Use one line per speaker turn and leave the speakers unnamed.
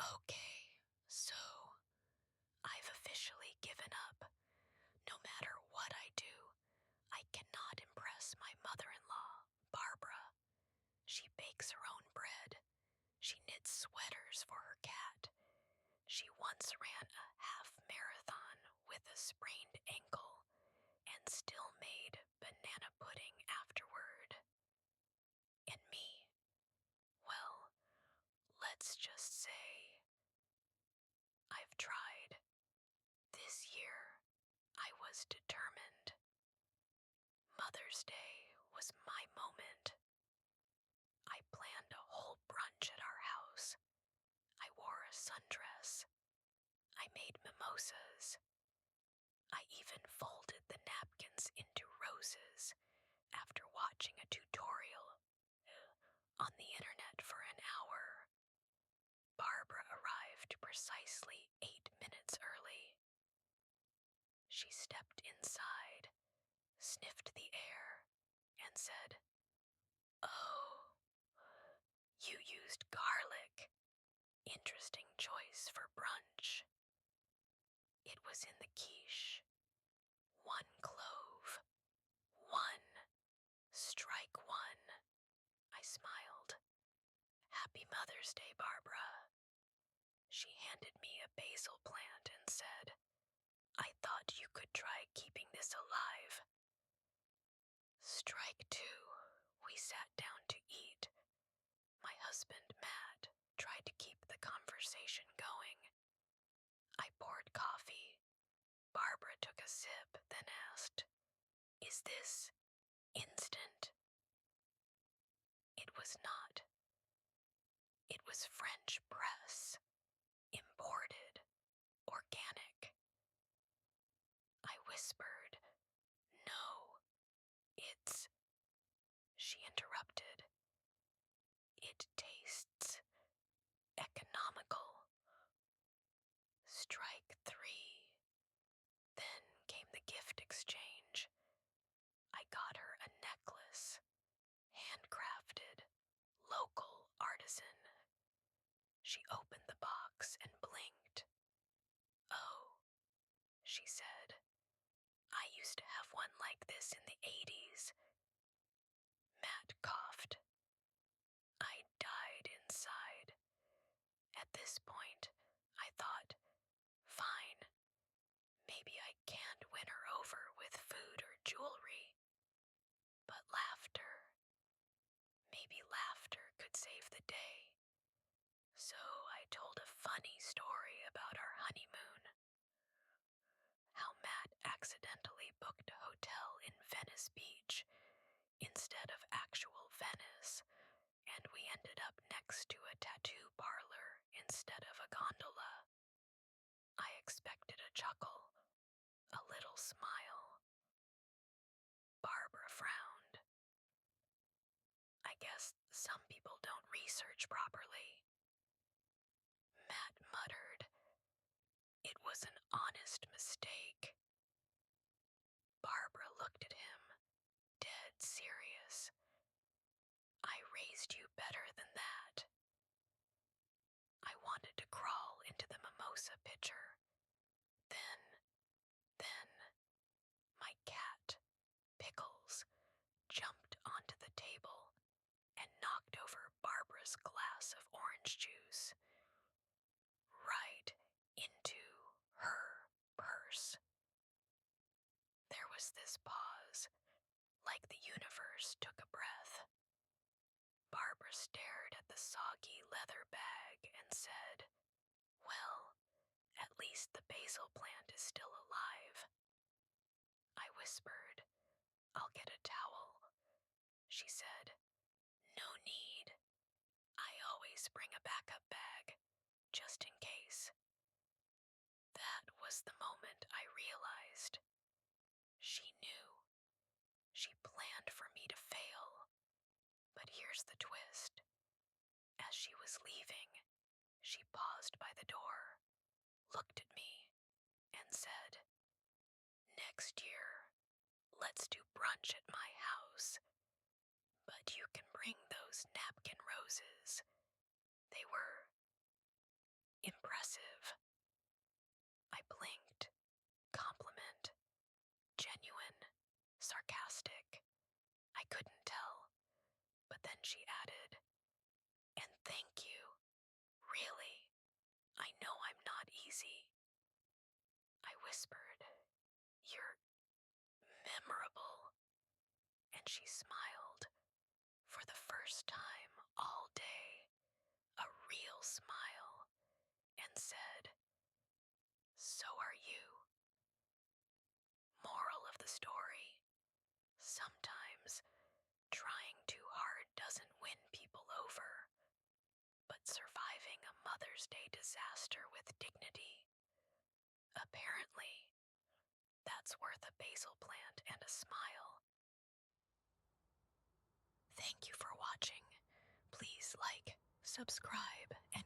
Okay, so I've officially given up. No matter what I do, I cannot impress my mother-in-law, Barbara. She bakes her own bread. She knits sweaters for her cat. She once ran a half marathon with a sprained ankle and still made banana pudding afterward. And me, well, let's just say I've tried. This year, I was determined. Mother's Day was my moment. I planned a whole brunch at our house. I wore a sundress. I made mimosas. I even folded the napkins into roses after watching a tutorial on the internet for an hour. Barbara arrived precisely 8 minutes early. She stepped inside, sniffed the air, and said, "Oh, you used garlic. Interesting choice for brunch." It was in the quiche. 1 clove. 1. Strike one. I smiled. "Happy Mother's Day, Barbara." She handed me a basil plant and said, "I thought you could try keeping this alive." Strike two. We sat down to eat. My husband, Matt, tried to keep the conversation going. I poured coffee. Barbara took a sip, then asked, "Is this instant?" It was not. It was French press, imported, organic. I whispered, "No, it's..." She interrupted. "It tastes economical." Strike three. Then came the gift exchange. I got her a necklace, handcrafted, local artisan. She opened the box and blinked. "Oh," she said, "I used to have one like this in the 80s. Matt coughed. I died inside. At this point, I thought, fine, maybe I can't win her over with food or jewelry. But laughter, maybe laughter could save the day. So I told a funny story about our honeymoon. How Matt accidentally booked a hotel in Venice Beach instead of actual Venice, and we ended up next to a tattoo parlor instead of a gondola. I expected a chuckle, a little smile. Barbara frowned. "I guess some people don't research properly." Matt muttered, "It was an honest mistake." Barbara looked at him, dead serious. "I raised you better than that." I wanted to crawl into the mimosa pitcher. Then, my cat, Pickles, jumped onto the table and knocked over Barbara's glass of orange juice. Right into her purse. There was this pause, like the universe took a breath. Barbara stared at the soggy leather bag and said, "Well, at least the basil plant is still alive." I whispered, "I'll get a towel." She said, "No need. I always bring a backup bag, just in case." That was the moment I realized. She knew. She planned for me to fail. But here's the twist. As she was leaving, she paused by the door, looked at me, and said, "Next year, let's do brunch at my house. But you can bring those napkin roses. They were she added, "And thank you. Really, I know I'm not easy." I whispered, "You're memorable." And she smiled, for the first time all day, a real smile, and said, "So are you." Moral of the story: sometimes trying too hard doesn't win people over, but surviving a Mother's Day disaster with dignity, apparently, that's worth a basil plant and a smile. Thank you for watching. Please like, subscribe, and